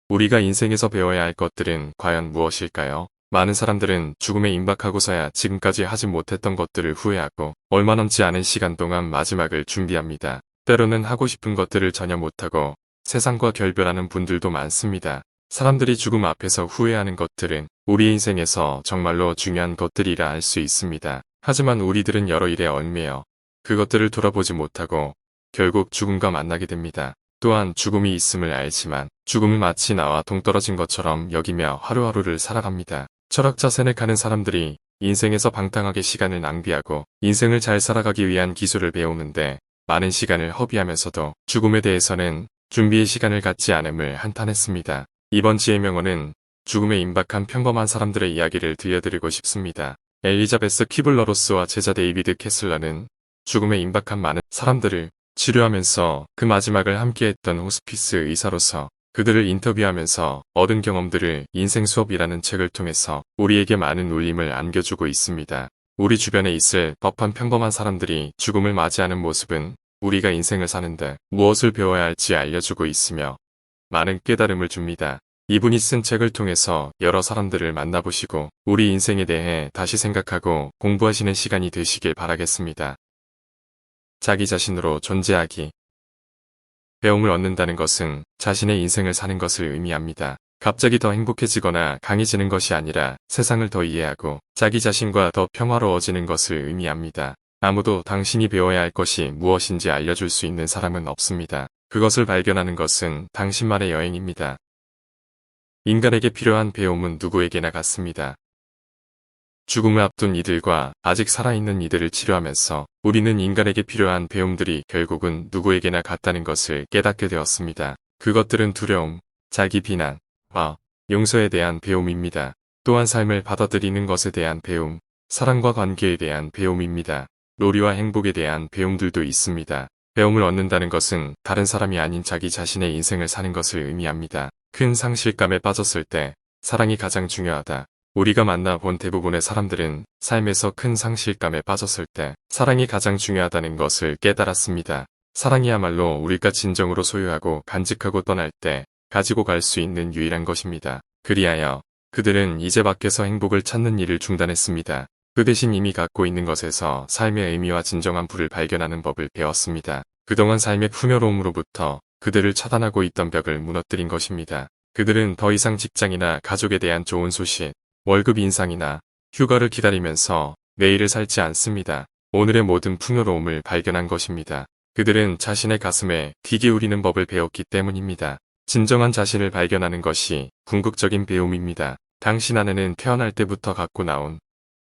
우리가 인생에서 배워야 할 것들은 과연 무엇일까요? 많은 사람들은 죽음에 임박하고서야 지금까지 하지 못했던 것들을 후회하고 얼마 남지 않은 시간 동안 마지막을 준비합니다. 때로는 하고 싶은 것들을 전혀 못하고 세상과 결별하는 분들도 많습니다. 사람들이 죽음 앞에서 후회하는 것들은 우리 인생에서 정말로 중요한 것들이라 할 수 있습니다. 하지만 우리들은 여러 일에 얽매여 그것들을 돌아보지 못하고 결국 죽음과 만나게 됩니다. 또한 죽음이 있음을 알지만 죽음은 마치 나와 동떨어진 것처럼 여기며 하루하루를 살아갑니다. 철학자 세네카는 사람들이 인생에서 방탕하게 시간을 낭비하고 인생을 잘 살아가기 위한 기술을 배우는데 많은 시간을 허비하면서도 죽음에 대해서는 준비의 시간을 갖지 않음을 한탄했습니다. 이번 지혜명언은 죽음에 임박한 평범한 사람들의 이야기를 들려드리고 싶습니다. 엘리자베스 키블러로스와 제자 데이비드 캐슬러는 죽음에 임박한 많은 사람들을 치료하면서 그 마지막을 함께했던 호스피스 의사로서 그들을 인터뷰하면서 얻은 경험들을 인생 수업이라는 책을 통해서 우리에게 많은 울림을 안겨주고 있습니다. 우리 주변에 있을 법한 평범한 사람들이 죽음을 맞이하는 모습은 우리가 인생을 사는데 무엇을 배워야 할지 알려주고 있으며 많은 깨달음을 줍니다. 이분이 쓴 책을 통해서 여러 사람들을 만나보시고 우리 인생에 대해 다시 생각하고 공부하시는 시간이 되시길 바라겠습니다. 자기 자신으로 존재하기. 배움을 얻는다는 것은 자신의 인생을 사는 것을 의미합니다. 갑자기 더 행복해지거나 강해지는 것이 아니라 세상을 더 이해하고 자기 자신과 더 평화로워지는 것을 의미합니다. 아무도 당신이 배워야 할 것이 무엇인지 알려줄 수 있는 사람은 없습니다. 그것을 발견하는 것은 당신만의 여행입니다. 인간에게 필요한 배움은 누구에게나 같습니다. 죽음을 앞둔 이들과 아직 살아있는 이들을 치료하면서 우리는 인간에게 필요한 배움들이 결국은 누구에게나 같다는 것을 깨닫게 되었습니다. 그것들은 두려움, 자기 비난과 용서에 대한 배움입니다. 또한 삶을 받아들이는 것에 대한 배움, 사랑과 관계에 대한 배움입니다. 놀이와 행복에 대한 배움들도 있습니다. 배움을 얻는다는 것은 다른 사람이 아닌 자기 자신의 인생을 사는 것을 의미합니다. 큰 상실감에 빠졌을 때 사랑이 가장 중요하다. 우리가 만나본 대부분의 사람들은 삶에서 큰 상실감에 빠졌을 때 사랑이 가장 중요하다는 것을 깨달았습니다. 사랑이야말로 우리가 진정으로 소유하고 간직하고 떠날 때 가지고 갈 수 있는 유일한 것입니다. 그리하여 그들은 이제 밖에서 행복을 찾는 일을 중단했습니다. 그 대신 이미 갖고 있는 것에서 삶의 의미와 진정한 부를 발견하는 법을 배웠습니다. 그동안 삶의 풍요로움으로부터 그들을 차단하고 있던 벽을 무너뜨린 것입니다. 그들은 더 이상 직장이나 가족에 대한 좋은 소식, 월급 인상이나 휴가를 기다리면서 내일을 살지 않습니다. 오늘의 모든 풍요로움을 발견한 것입니다. 그들은 자신의 가슴에 귀 기울이는 법을 배웠기 때문입니다. 진정한 자신을 발견하는 것이 궁극적인 배움입니다. 당신 안에는 태어날 때부터 갖고 나온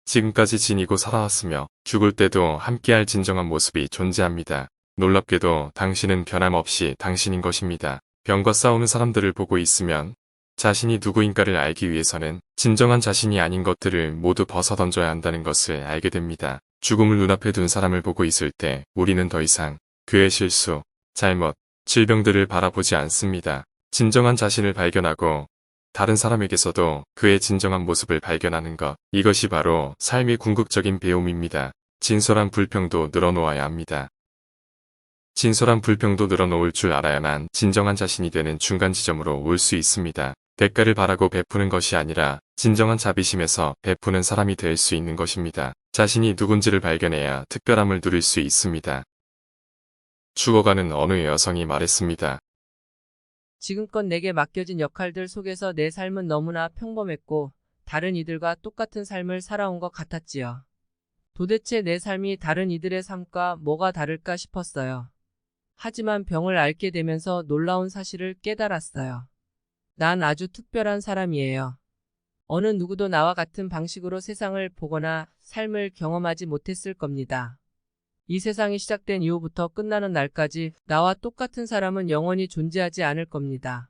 지금까지 지니고 살아왔으며 죽을 때도 함께할 진정한 모습이 존재합니다. 놀랍게도 당신은 변함없이 당신인 것입니다. 병과 싸우는 사람들을 보고 있으면 자신이 누구인가를 알기 위해서는 진정한 자신이 아닌 것들을 모두 벗어던져야 한다는 것을 알게 됩니다. 죽음을 눈앞에 둔 사람을 보고 있을 때 우리는 더 이상 그의 실수, 잘못, 질병들을 바라보지 않습니다. 진정한 자신을 발견하고 다른 사람에게서도 그의 진정한 모습을 발견하는 것. 이것이 바로 삶의 궁극적인 배움입니다. 진솔한 불평도 늘어놓아야 합니다. 진솔한 불평도 늘어놓을 줄 알아야만 진정한 자신이 되는 중간 지점으로 올 수 있습니다. 대가를 바라고 베푸는 것이 아니라 진정한 자비심에서 베푸는 사람이 될 수 있는 것입니다. 자신이 누군지를 발견해야 특별함을 누릴 수 있습니다. 죽어가는 어느 여성이 말했습니다. 지금껏 내게 맡겨진 역할들 속에서 내 삶은 너무나 평범했고 다른 이들과 똑같은 삶을 살아온 것 같았지요. 도대체 내 삶이 다른 이들의 삶과 뭐가 다를까 싶었어요. 하지만 병을 앓게 되면서 놀라운 사실을 깨달았어요. 난 아주 특별한 사람이에요. 어느 누구도 나와 같은 방식으로 세상을 보거나 삶을 경험하지 못했을 겁니다. 이 세상이 시작된 이후부터 끝나는 날까지 나와 똑같은 사람은 영원히 존재하지 않을 겁니다.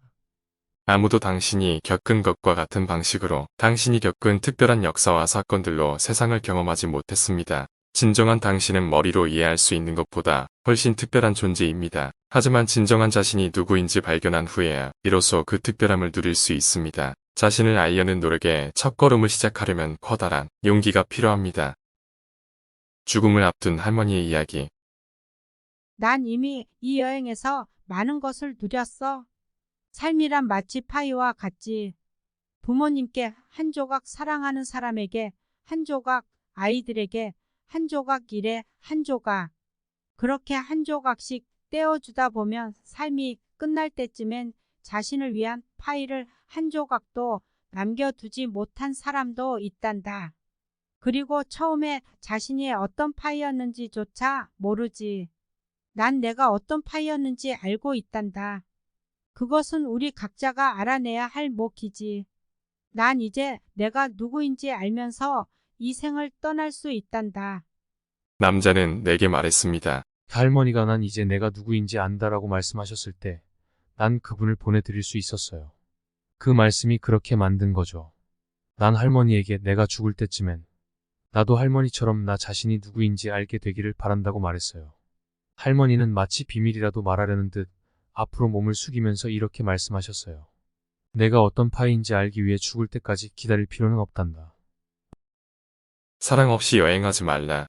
아무도 당신이 겪은 것과 같은 방식으로 당신이 겪은 특별한 역사와 사건들로 세상을 경험하지 못했습니다. 진정한 당신은 머리로 이해할 수 있는 것보다 훨씬 특별한 존재입니다. 하지만 진정한 자신이 누구인지 발견한 후에야 비로소 그 특별함을 누릴 수 있습니다. 자신을 알려는 노력의 첫걸음을 시작하려면 커다란 용기가 필요합니다. 죽음을 앞둔 할머니의 이야기. 난 이미 이 여행에서 많은 것을 누렸어. 삶이란 마치 파이와 같지. 부모님께 한 조각, 사랑하는 사람에게 한 조각, 아이들에게 한 조각, 일에 한 조각. 그렇게 한 조각씩 떼어주다 보면 삶이 끝날 때쯤엔 자신을 위한 파이를 한 조각도 남겨두지 못한 사람도 있단다. 그리고 처음에 자신이 어떤 파이였는지조차 모르지. 난 내가 어떤 파이였는지 알고 있단다. 그것은 우리 각자가 알아내야 할 몫이지. 난 이제 내가 누구인지 알면서 이 생을 떠날 수 있단다. 남자는 내게 말했습니다. 할머니가 난 이제 내가 누구인지 안다라고 말씀하셨을 때 난 그분을 보내드릴 수 있었어요. 그 말씀이 그렇게 만든 거죠. 난 할머니에게 내가 죽을 때쯤엔 나도 할머니처럼 나 자신이 누구인지 알게 되기를 바란다고 말했어요. 할머니는 마치 비밀이라도 말하려는 듯 앞으로 몸을 숙이면서 이렇게 말씀하셨어요. 내가 어떤 파이인지 알기 위해 죽을 때까지 기다릴 필요는 없단다. 사랑 없이 여행하지 말라.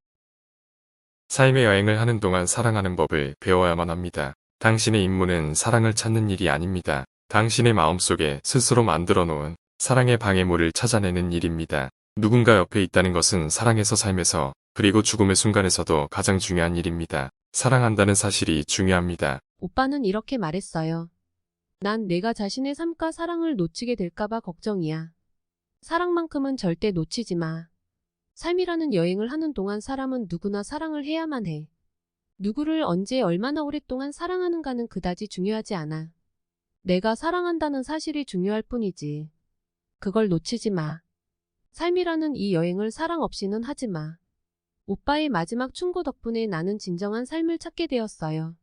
삶의 여행을 하는 동안 사랑하는 법을 배워야만 합니다. 당신의 임무는 사랑을 찾는 일이 아닙니다. 당신의 마음속에 스스로 만들어 놓은 사랑의 방해물을 찾아내는 일입니다. 누군가 옆에 있다는 것은 사랑에서 삶에서 그리고 죽음의 순간에서도 가장 중요한 일입니다. 사랑한다는 사실이 중요합니다. 오빠는 이렇게 말했어요. 난 내가 자신의 삶과 사랑을 놓치게 될까봐 걱정이야. 사랑만큼은 절대 놓치지 마. 삶이라는 여행을 하는 동안 사람은 누구나 사랑을 해야만 해. 누구를 언제 얼마나 오랫동안 사랑하는가는 그다지 중요하지 않아. 내가 사랑한다는 사실이 중요할 뿐이지. 그걸 놓치지 마. 삶이라는 이 여행을 사랑 없이는 하지 마. 오빠의 마지막 충고 덕분에 나는 진정한 삶을 찾게 되었어요.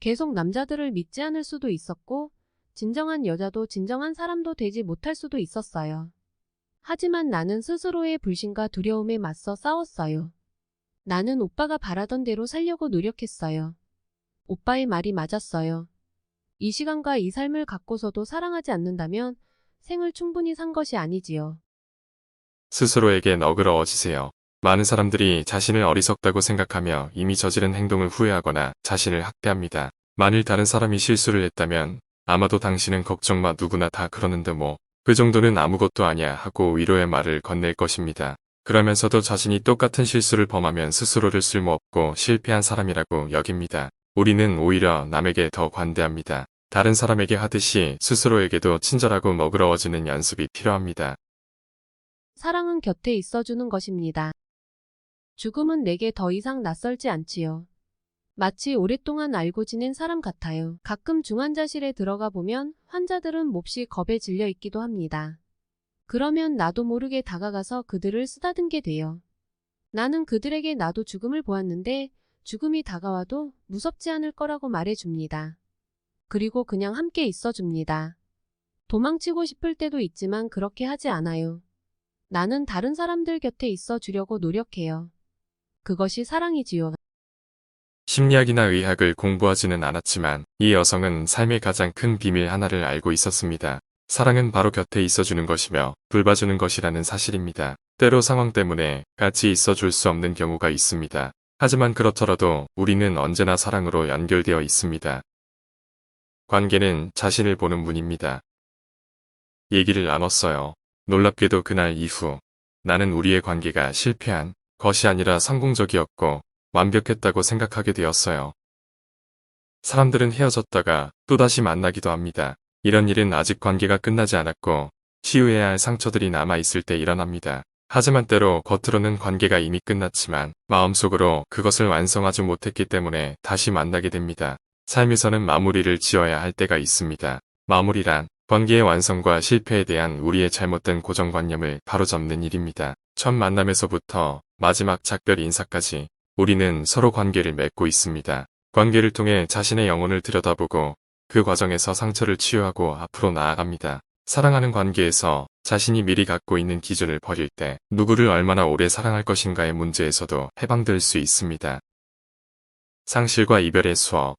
계속 남자들을 믿지 않을 수도 있었고, 진정한 여자도 진정한 사람도 되지 못할 수도 있었어요. 하지만 나는 스스로의 불신과 두려움에 맞서 싸웠어요. 나는 오빠가 바라던 대로 살려고 노력했어요. 오빠의 말이 맞았어요. 이 시간과 이 삶을 갖고서도 사랑하지 않는다면 생을 충분히 산 것이 아니지요. 스스로에게 너그러워지세요. 많은 사람들이 자신을 어리석다고 생각하며 이미 저지른 행동을 후회하거나 자신을 학대합니다. 만일 다른 사람이 실수를 했다면 아마도 당신은 걱정 마, 누구나 다 그러는데 뭐 그 정도는 아무것도 아니야 하고 위로의 말을 건넬 것입니다. 그러면서도 자신이 똑같은 실수를 범하면 스스로를 쓸모없고 실패한 사람이라고 여깁니다. 우리는 오히려 남에게 더 관대합니다. 다른 사람에게 하듯이 스스로에게도 친절하고 너그러워지는 연습이 필요합니다. 사랑은 곁에 있어주는 것입니다. 죽음은 내게 더 이상 낯설지 않지요. 마치 오랫동안 알고 지낸 사람 같아요. 가끔 중환자실에 들어가 보면 환자들은 몹시 겁에 질려 있기도 합니다. 그러면 나도 모르게 다가가서 그들을 쓰다듬게 돼요. 나는 그들에게 나도 죽음을 보았는데 죽음이 다가와도 무섭지 않을 거라고 말해줍니다. 그리고 그냥 함께 있어줍니다. 도망치고 싶을 때도 있지만 그렇게 하지 않아요. 나는 다른 사람들 곁에 있어 주려고 노력해요. 그것이 사랑이지요. 심리학이나 의학을 공부하지는 않았지만 이 여성은 삶의 가장 큰 비밀 하나를 알고 있었습니다. 사랑은 바로 곁에 있어주는 것이며 돌봐주는 것이라는 사실입니다. 때로 상황 때문에 같이 있어줄 수 없는 경우가 있습니다. 하지만 그렇더라도 우리는 언제나 사랑으로 연결되어 있습니다. 관계는 자신을 보는 문입니다. 얘기를 나눴어요. 놀랍게도 그날 이후 나는 우리의 관계가 실패한 것이 아니라 성공적이었고 완벽했다고 생각하게 되었어요. 사람들은 헤어졌다가 또다시 만나기도 합니다. 이런 일은 아직 관계가 끝나지 않았고 치유해야 할 상처들이 남아있을 때 일어납니다. 하지만 때로 겉으로는 관계가 이미 끝났지만 마음속으로 그것을 완성하지 못했기 때문에 다시 만나게 됩니다. 삶에서는 마무리를 지어야 할 때가 있습니다. 마무리란 관계의 완성과 실패에 대한 우리의 잘못된 고정관념을 바로잡는 일입니다. 첫 만남에서부터 마지막 작별 인사까지 우리는 서로 관계를 맺고 있습니다. 관계를 통해 자신의 영혼을 들여다보고 그 과정에서 상처를 치유하고 앞으로 나아갑니다. 사랑하는 관계에서 자신이 미리 갖고 있는 기준을 버릴 때 누구를 얼마나 오래 사랑할 것인가의 문제에서도 해방될 수 있습니다. 상실과 이별의 수업.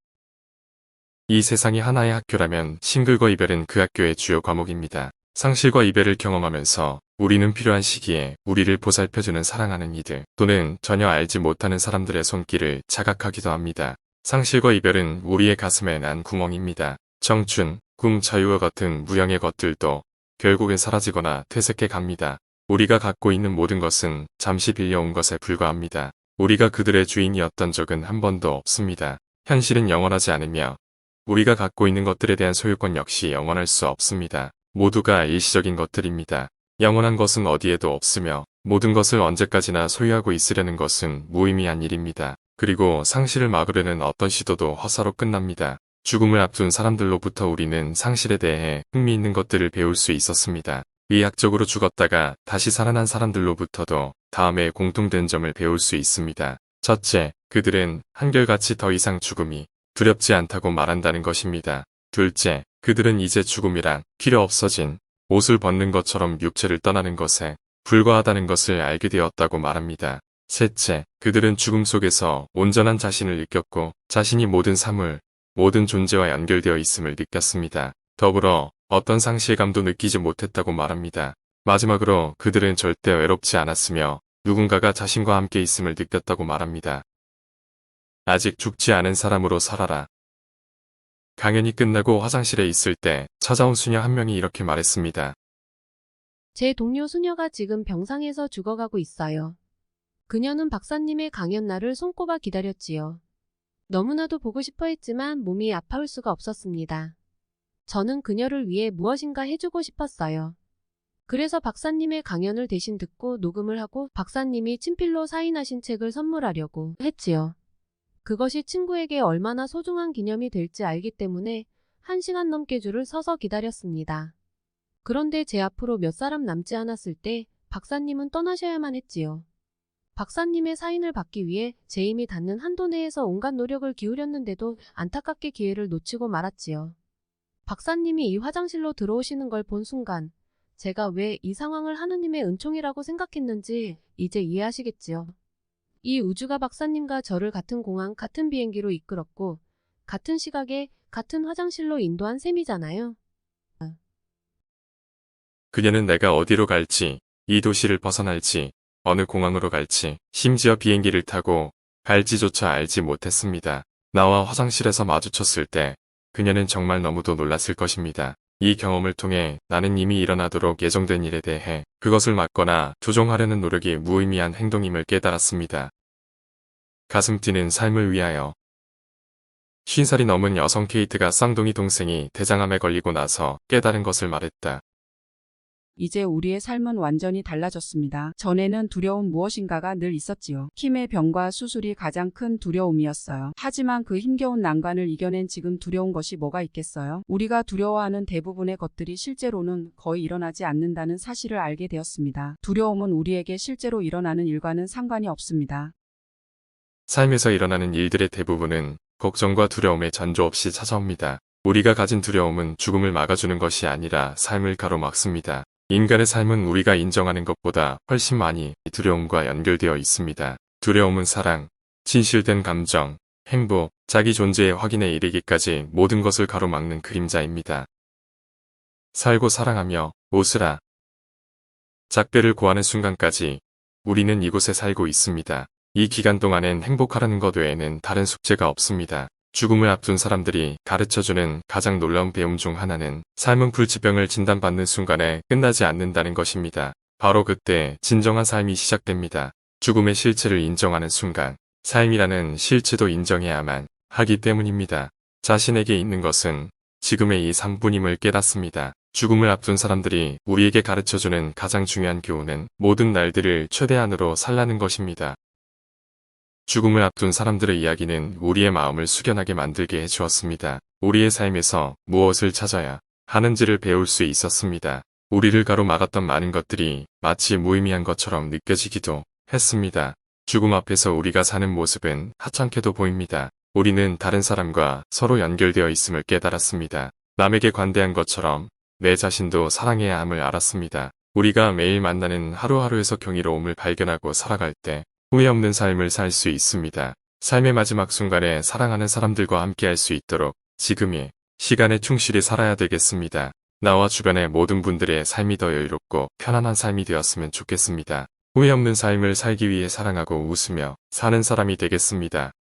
이 세상이 하나의 학교라면 싱글과 이별은 그 학교의 주요 과목입니다. 상실과 이별을 경험하면서 우리는 필요한 시기에 우리를 보살펴주는 사랑하는 이들 또는 전혀 알지 못하는 사람들의 손길을 자각하기도 합니다. 상실과 이별은 우리의 가슴에 난 구멍입니다. 청춘, 꿈, 자유와 같은 무형의 것들도 결국엔 사라지거나 퇴색해 갑니다. 우리가 갖고 있는 모든 것은 잠시 빌려온 것에 불과합니다. 우리가 그들의 주인이었던 적은 한 번도 없습니다. 현실은 영원하지 않으며 우리가 갖고 있는 것들에 대한 소유권 역시 영원할 수 없습니다. 모두가 일시적인 것들입니다. 영원한 것은 어디에도 없으며 모든 것을 언제까지나 소유하고 있으려는 것은 무의미한 일입니다. 그리고 상실을 막으려는 어떤 시도도 헛사로 끝납니다. 죽음을 앞둔 사람들로부터 우리는 상실에 대해 흥미있는 것들을 배울 수 있었습니다. 의학적으로 죽었다가 다시 살아난 사람들로부터도 다음에 공통된 점을 배울 수 있습니다. 첫째, 그들은 한결같이 더 이상 죽음이 두렵지 않다고 말한다는 것입니다. 둘째, 그들은 이제 죽음이란 필요 없어진 옷을 벗는 것처럼 육체를 떠나는 것에 불과하다는 것을 알게 되었다고 말합니다. 셋째, 그들은 죽음 속에서 온전한 자신을 느꼈고 자신이 모든 사물, 모든 존재와 연결되어 있음을 느꼈습니다. 더불어 어떤 상실감도 느끼지 못했다고 말합니다. 마지막으로 그들은 절대 외롭지 않았으며 누군가가 자신과 함께 있음을 느꼈다고 말합니다. 아직 죽지 않은 사람으로 살아라. 강연이 끝나고 화장실에 있을 때 찾아온 수녀 한 명이 이렇게 말했습니다. 제 동료 수녀가 지금 병상에서 죽어가고 있어요. 그녀는 박사님의 강연 날을 손꼽아 기다렸지요. 너무나도 보고 싶어 했지만 몸이 아파올 수가 없었습니다. 저는 그녀를 위해 무엇인가 해주고 싶었어요. 그래서 박사님의 강연을 대신 듣고 녹음을 하고 박사님이 친필로 사인하신 책을 선물하려고 했지요. 그것이 친구에게 얼마나 소중한 기념이 될지 알기 때문에 1시간 넘게 줄을 서서 기다렸습니다. 그런데 제 앞으로 몇 사람 남지 않았을 때 박사님은 떠나셔야만 했지요. 박사님의 사인을 받기 위해 제 힘이 닿는 한도 내에서 온갖 노력을 기울였는데도 안타깝게 기회를 놓치고 말았지요. 박사님이 이 화장실로 들어오시는 걸 본 순간 제가 왜 이 상황을 하느님의 은총이라고 생각했는지 이제 이해하시겠지요. 이 우주가 박사님과 저를 같은 공항, 같은 비행기로 이끌었고 같은 시각에 같은 화장실로 인도한 셈이잖아요. 그녀는 내가 어디로 갈지, 이 도시를 벗어날지, 어느 공항으로 갈지, 심지어 비행기를 타고 갈지조차 알지 못했습니다. 나와 화장실에서 마주쳤을 때 그녀는 정말 너무도 놀랐을 것입니다. 이 경험을 통해 나는 이미 일어나도록 예정된 일에 대해 그것을 막거나 조종하려는 노력이 무의미한 행동임을 깨달았습니다. 가슴 뛰는 삶을 위하여 50살이 넘은 여성 케이트가 쌍둥이 동생이 대장암에 걸리고 나서 깨달은 것을 말했다. 이제 우리의 삶은 완전히 달라졌습니다. 전에는 두려운 무엇인가가 늘 있었지요. 힘의 병과 수술이 가장 큰 두려움이었어요. 하지만 그 힘겨운 난관을 이겨낸 지금 두려운 것이 뭐가 있겠어요? 우리가 두려워하는 대부분의 것들이 실제로는 거의 일어나지 않는다는 사실을 알게 되었습니다. 두려움은 우리에게 실제로 일어나는 일과는 상관이 없습니다. 삶에서 일어나는 일들의 대부분은 걱정과 두려움에 전조 없이 찾아옵니다. 우리가 가진 두려움은 죽음을 막아주는 것이 아니라 삶을 가로막습니다. 인간의 삶은 우리가 인정하는 것보다 훨씬 많이 두려움과 연결되어 있습니다. 두려움은 사랑, 진실된 감정, 행복, 자기 존재의 확인에 이르기까지 모든 것을 가로막는 그림자입니다. 살고 사랑하며 웃으라. 작별을 고하는 순간까지 우리는 이곳에 살고 있습니다. 이 기간 동안엔 행복하라는 것 외에는 다른 숙제가 없습니다. 죽음을 앞둔 사람들이 가르쳐주는 가장 놀라운 배움 중 하나는 삶은 불치병을 진단받는 순간에 끝나지 않는다는 것입니다. 바로 그때 진정한 삶이 시작됩니다. 죽음의 실체를 인정하는 순간, 삶이라는 실체도 인정해야만 하기 때문입니다. 자신에게 있는 것은 지금의 이 삶뿐임을 깨닫습니다. 죽음을 앞둔 사람들이 우리에게 가르쳐주는 가장 중요한 교훈은 모든 날들을 최대한으로 살라는 것입니다. 죽음을 앞둔 사람들의 이야기는 우리의 마음을 숙연하게 만들게 해주었습니다. 우리의 삶에서 무엇을 찾아야 하는지를 배울 수 있었습니다. 우리를 가로막았던 많은 것들이 마치 무의미한 것처럼 느껴지기도 했습니다. 죽음 앞에서 우리가 사는 모습은 하찮게도 보입니다. 우리는 다른 사람과 서로 연결되어 있음을 깨달았습니다. 남에게 관대한 것처럼 내 자신도 사랑해야 함을 알았습니다. 우리가 매일 만나는 하루하루에서 경이로움을 발견하고 살아갈 때 후회 없는 삶을 살 수 있습니다. 삶의 마지막 순간에 사랑하는 사람들과 함께 할 수 있도록 지금이 시간에 충실히 살아야 되겠습니다. 나와 주변의 모든 분들의 삶이 더 여유롭고 편안한 삶이 되었으면 좋겠습니다. 후회 없는 삶을 살기 위해 사랑하고 웃으며 사는 사람이 되겠습니다.